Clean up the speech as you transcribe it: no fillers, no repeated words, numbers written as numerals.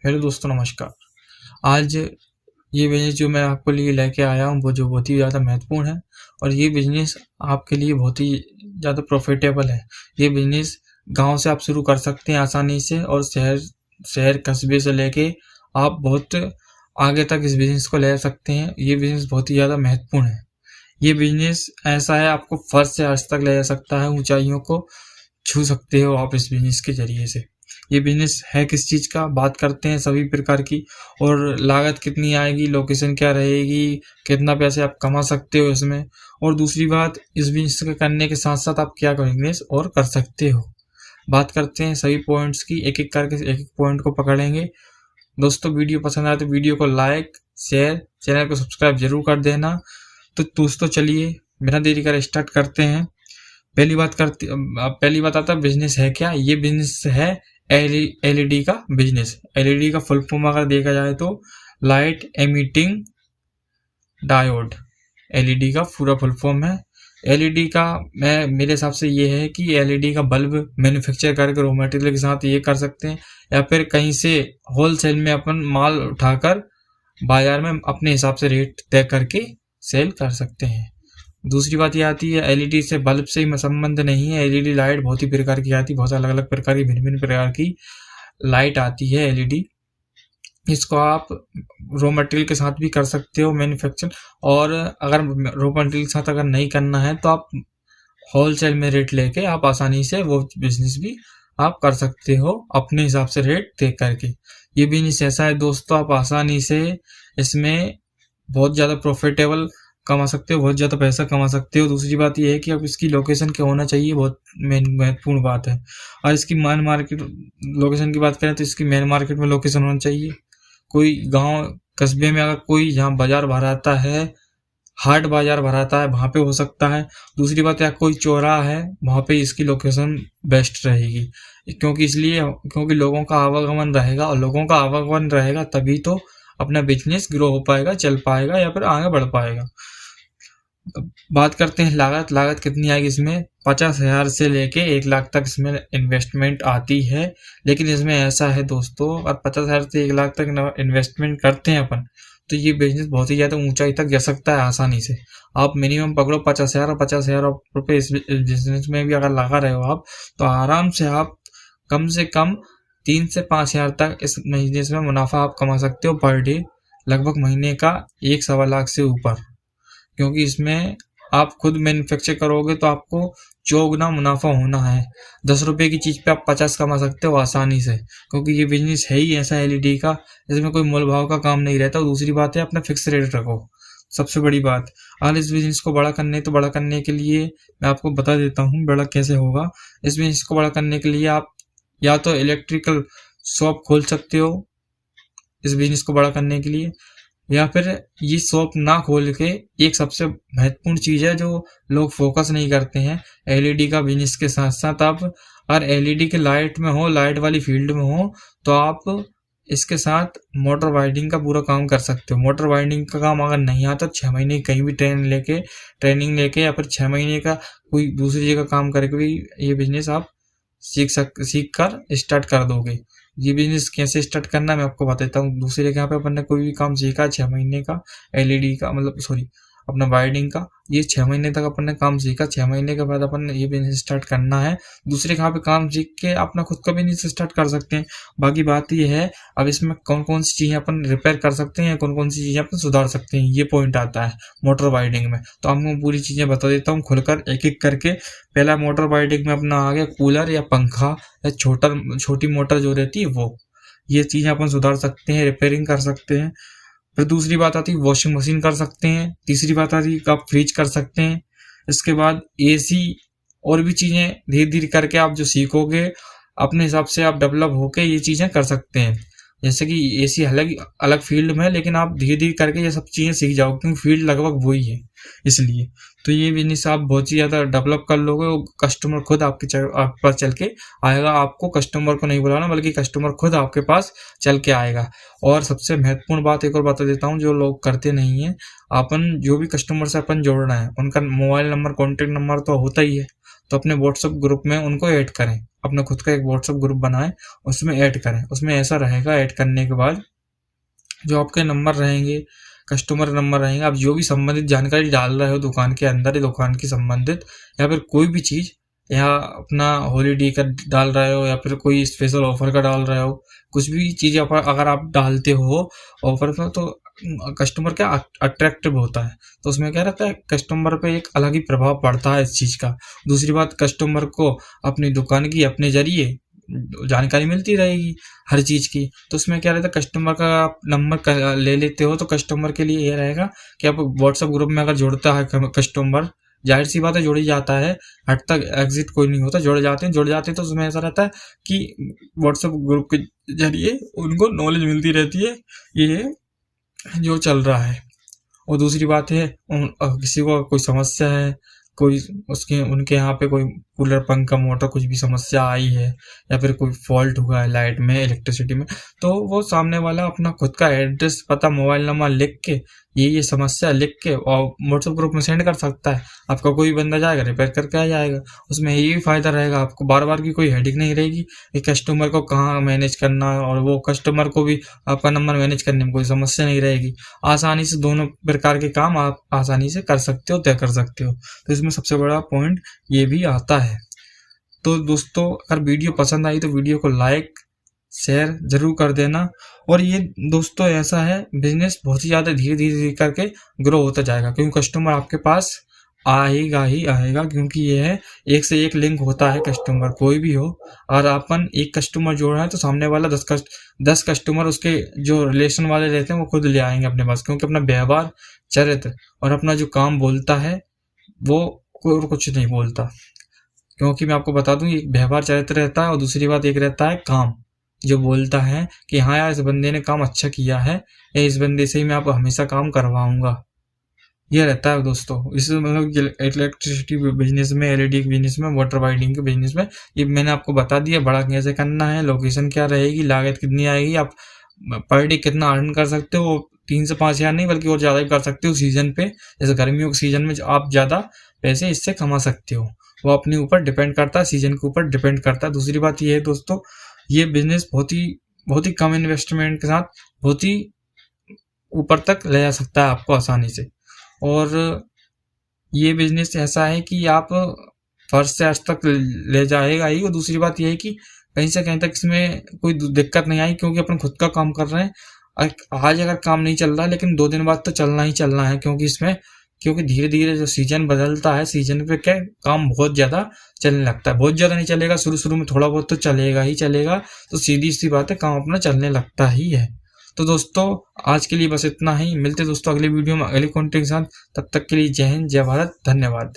Hello दोस्तों, नमस्कार। आज ये बिज़नेस जो मैं आपके लिए लेके आया हूँ वो जो बहुत ही ज़्यादा महत्वपूर्ण है और ये बिज़नेस आपके लिए बहुत ही ज़्यादा प्रॉफिटेबल है। ये बिज़नेस गाँव से आप शुरू कर सकते हैं आसानी से और शहर कस्बे से लेके आप बहुत आगे तक इस बिज़नेस को ले सकते हैं। ये बिज़नेस बहुत ही ज़्यादा महत्वपूर्ण है। ये बिज़नेस ऐसा है, आपको फर्श से अर्श तक ले जा सकता है, ऊँचाइयों को छू सकते हो आप इस बिज़नेस के ज़रिए से। ये बिज़नेस है किस चीज़ का, बात करते हैं सभी प्रकार की, और लागत कितनी आएगी, लोकेशन क्या रहेगी, कितना पैसे आप कमा सकते हो इसमें, और दूसरी बात इस बिज़नेस के करने के साथ-साथ आप क्या बिज़नेस और कर सकते हो। बात करते हैं सभी पॉइंट्स की, एक-एक करके एक-एक पॉइंट को पकड़ेंगे। दोस्तों, वीडियो पसंद आए तो वीडियो को लाइक, शेयर, चैनल को सब्सक्राइब ज़रूर कर देना। तो दोस्तों चलिए बिना देरी करे स्टार्ट करते हैं। पहली बात आता है बिज़नेस है क्या। ये बिज़नेस है एलईडी का बिज़नेस। एलईडी का फुल फॉर्म अगर देखा जाए तो लाइट एमिटिंग डायोड, एलईडी का पूरा फुल फॉर्म है। एलईडी का मेरे हिसाब से ये है कि एलईडी का बल्ब मैन्युफैक्चर करके रॉ मटेरियल के साथ ये कर सकते हैं, या फिर कहीं से होलसेल में अपन माल उठाकर बाजार में अपने हिसाब से रेट तय करके सेल कर सकते हैं। दूसरी बात ये आती है, एलईडी से बल्ब से ही संबंध नहीं है। एलईडी लाइट बहुत ही प्रकार की आती है, बहुत अलग अलग प्रकार की, भिन्न भिन्न प्रकार की लाइट आती है एलईडी। इसको आप रॉ मटेरियल के साथ भी कर सकते हो मैन्युफैक्चर, और अगर रॉ मटेरियल के साथ अगर नहीं करना है तो आप होलसेल में रेट लेके आप आसानी से वो बिजनेस भी आप कर सकते हो अपने हिसाब से रेट तय करके। ये बिजनेस ऐसा है दोस्तों, आप आसानी से इसमें बहुत ज़्यादा प्रॉफिटेबल कमा सकते हो, बहुत ज़्यादा पैसा कमा सकते हो। दूसरी बात यह है कि अब इसकी लोकेशन क्या होना चाहिए, बहुत महत्वपूर्ण बात है। और इसकी मेन मार्केट लोकेशन की बात करें तो इसकी मेन मार्केट में लोकेशन होना चाहिए। कोई गांव कस्बे में अगर कोई जहाँ बाजार भराता है, हाट बाजार भराता है, वहाँ पे हो सकता है। दूसरी बात है, कोई चौराहा है वहाँ पे इसकी लोकेशन बेस्ट रहेगी, क्योंकि लोगों का आवागमन रहेगा, और लोगों का आवागमन रहेगा तभी तो अपना बिजनेस ग्रो हो पाएगा, चल पाएगा, या फिर आगे बढ़ पाएगा। बात करते हैं लागत कितनी आएगी इसमें। 50,000 से लेके 1 लाख तक इसमें इन्वेस्टमेंट आती है। लेकिन इसमें ऐसा है दोस्तों, अगर 50,000 से 1 लाख तक इन्वेस्टमेंट करते हैं अपन, तो ये बिजनेस बहुत ही ज़्यादा ऊंचाई तक जा सकता है आसानी से। आप मिनिमम पकड़ो 50,000, और 50,000 रुपये इस बिजनेस में भी अगर लगा रहे हो आप, तो आराम से आप कम से कम 3 से 5,000 तक इस बिजनेस में मुनाफा आप कमा सकते हो पर डे, लगभग महीने का 1-1.25 लाख से ऊपर। क्योंकि इसमें आप खुद मैन्युफैक्चर करोगे तो आपको 4 गुना मुनाफा होना है। 10 रुपये की चीज़ पे आप 50 कमा सकते हो आसानी से, क्योंकि ये बिजनेस है ही ऐसा एलईडी का, इसमें कोई मोल भाव का काम नहीं रहता। और दूसरी बात है, अपना फिक्स रेट रखो, सबसे बड़ी बात। अगर इस बिजनेस को बड़ा करने के लिए मैं आपको बता देता हूँ बड़ा कैसे होगा। इस बिजनेस को बड़ा करने के लिए आप या तो इलेक्ट्रिकल शॉप खोल सकते हो इस बिजनेस को बड़ा करने के लिए, या फिर ये शॉप ना खोल के, एक सबसे महत्वपूर्ण चीज़ है जो लोग फोकस नहीं करते हैं एलईडी का बिजनेस के साथ साथ, आप अगर एलईडी के लाइट में हो, लाइट वाली फील्ड में हो, तो आप इसके साथ मोटर वाइंडिंग का पूरा काम कर सकते हो। मोटर वाइंडिंग का काम अगर नहीं आता, 6 महीने कहीं भी ट्रेनिंग लेके या फिर 6 महीने का कोई दूसरी जगह काम करके भी ये बिजनेस आप सीख कर स्टार्ट कर दोगे। ये बिजनेस कैसे स्टार्ट करना है मैं आपको बता हूँ। दूसरी जगह पे अपन ने कोई भी काम सीखा 6 महीने का एलईडी का, अपना वायरिंग का, ये 6 महीने तक अपन ने काम सीखा। 6 महीने के बाद अपन ने ये बिजनेस स्टार्ट करना है। दूसरे जगह पे काम सीख के अपना खुद का बिजनेस स्टार्ट कर सकते हैं। बाकी बात ये है, अब इसमें कौन कौन सी चीज़ें अपन रिपेयर कर सकते हैं, कौन कौन सी चीज़ें अपन सुधार सकते हैं, ये पॉइंट आता है मोटर वाइंडिंग में। तो आपको पूरी चीज़ें बता देता हूँ खुलकर एक एक करके। पहला मोटर वाइंडिंग में अपना आ गया कूलर या पंखा, या छोटी मोटर जो रहती है वो, ये चीज़ें अपन सुधार सकते हैं, रिपेयरिंग कर सकते हैं। फिर दूसरी बात आती है वॉशिंग मशीन कर सकते हैं। तीसरी बात आती है आप फ्रिज कर सकते हैं। इसके बाद एसी, और भी चीज़ें धीरे धीरे करके आप जो सीखोगे अपने हिसाब से आप डेवलप होके ये चीज़ें कर सकते हैं। जैसे कि एसी अलग फील्ड में है, लेकिन आप धीरे धीरे करके ये सब चीज़ें सीख जाओगे, क्योंकि फील्ड लगभग वही है, इसलिए। तो ये बिजनेस आप बहुत ही ज़्यादा डेवलप कर लोगे, कस्टमर खुद आपके पास चल के आएगा। आपको कस्टमर को नहीं बुलाना, बल्कि कस्टमर खुद आपके पास चल के आएगा। और सबसे महत्वपूर्ण बात एक और बता देता हूँ जो लोग करते नहीं है, अपन जो भी कस्टमर से अपन जोड़ना है, उनका मोबाइल नंबर, कॉन्टेक्ट नंबर तो होता ही है, तो अपने व्हाट्सएप ग्रुप में उनको ऐड करें, अपना खुद का एक व्हाट्सएप ग्रुप बनाएं, उसमें ऐड करें। उसमें ऐसा रहेगा, ऐड करने के बाद जो आपके नंबर रहेंगे, कस्टमर नंबर रहेंगे, आप जो भी संबंधित जानकारी डाल रहे हो दुकान के अंदर, दुकान की संबंधित, या फिर कोई भी चीज़, या अपना हॉलीडे का डाल रहे हो, या फिर कोई स्पेशल ऑफर का डाल रहे हो, कुछ भी चीज़ अगर आप डालते हो ऑफर में, तो कस्टमर क्या अट्रैक्टिव होता है। तो उसमें क्या रहता है, कस्टमर पे एक अलग ही प्रभाव पड़ता है इस चीज़ का। दूसरी बात, कस्टमर को अपनी दुकान की अपने जरिए जानकारी मिलती रहेगी हर चीज़ की। तो उसमें क्या रहता है, कस्टमर का आप नंबर ले लेते हो, तो कस्टमर के लिए ये रहेगा कि आप व्हाट्सएप ग्रुप में अगर जुड़ता है कस्टमर, जाहिर सी बात है जुड़ ही जाता है, हट तक एग्जिट कोई नहीं होता, जुड़ जाते हैं तो उसमें ऐसा रहता है कि व्हाट्सएप ग्रुप के जरिए उनको नॉलेज मिलती रहती है ये जो चल रहा है। और दूसरी बात है, किसी को कोई समस्या है, कोई उनके यहाँ पे कोई कूलर, पंखा, मोटर, कुछ भी समस्या आई है, या फिर कोई फॉल्ट हुआ है लाइट में, इलेक्ट्रिसिटी में, तो वो सामने वाला अपना खुद का एड्रेस, पता, मोबाइल नंबर लिख के, ये समस्या लिख के और व्हाट्सएप ग्रुप में सेंड कर सकता है। आपका कोई बंदा जाएगा, रिपेयर करके आ जाएगा। उसमें ये भी फायदा रहेगा, आपको बार बार की कोई हेडिक नहीं रहेगी कि कस्टमर को कहाँ मैनेज करना है, और वो कस्टमर को भी आपका नंबर मैनेज करने में कोई समस्या नहीं रहेगी। आसानी से दोनों प्रकार के काम आप आसानी से कर सकते हो, तय कर सकते हो। तो इसमें सबसे बड़ा पॉइंट ये भी आता है। तो दोस्तों, अगर वीडियो पसंद आई तो वीडियो को लाइक शेयर जरूर कर देना। और ये दोस्तों ऐसा है, बिजनेस बहुत ही ज़्यादा धीरे धीरे करके ग्रो होता जाएगा, क्योंकि कस्टमर आपके पास आएगा ही आएगा, क्योंकि ये है एक से एक लिंक होता है कस्टमर, कोई भी हो। और अपन एक कस्टमर जोड़ रहे हैं तो सामने वाला 10 कस्टमर उसके जो रिलेशन वाले रहते हैं वो खुद ले आएंगे अपने पास, क्योंकि अपना व्यवहार, चरित्र और अपना जो काम बोलता है वो कोई और कुछ नहीं बोलता। क्योंकि मैं आपको बता दूं, एक व्यवहार चरित्र रहता है और दूसरी बात एक रहता है काम, जो बोलता है कि हाँ यार, इस बंदे ने काम अच्छा किया है, या इस बंदे से ही मैं आपको हमेशा काम करवाऊंगा। ये रहता है दोस्तों। इससे मतलब इलेक्ट्रिसिटी बिजनेस में, एलईडी के बिजनेस में, वाटर वाइडिंग के बिजनेस में, ये मैंने आपको बता दिया बड़ा कैसे करना है, लोकेशन क्या रहेगी, लागत कितनी आएगी, आप पर डे कितना अर्न कर सकते हो, 3 से 5 हज़ार नहीं बल्कि और ज़्यादा भी कर सकते हो सीजन पे। जैसे गर्मियों के सीजन में आप ज़्यादा पैसे इससे कमा सकते हो, वो अपने ऊपर डिपेंड करता है, सीजन के ऊपर डिपेंड करता है। दूसरी बात ये है दोस्तों, ये बिजनेस बहुत ही कम इन्वेस्टमेंट के साथ बहुत ही ऊपर तक ले जा सकता है आपको आसानी से। और ये बिजनेस ऐसा है कि आप फर्स्ट से आज तक ले जाएगा ही। और दूसरी बात ये है कि कहीं से कहीं तक इसमें कोई दिक्कत नहीं आई, क्योंकि अपन खुद का काम कर रहे हैं। आज अगर काम नहीं चल रहा, लेकिन 2 दिन बाद तो चलना ही चलना है, क्योंकि धीरे धीरे जो सीजन बदलता है, सीजन पे क्या काम बहुत ज़्यादा चलने लगता है। बहुत ज़्यादा नहीं चलेगा, शुरू में थोड़ा बहुत तो चलेगा ही चलेगा, तो सीधी सी बात है, काम अपना चलने लगता ही है। तो दोस्तों, आज के लिए बस इतना ही। मिलते दोस्तों अगले वीडियो में अगले कंटेंट के साथ। तब तक के लिए जय हिंद, जय भारत, धन्यवाद।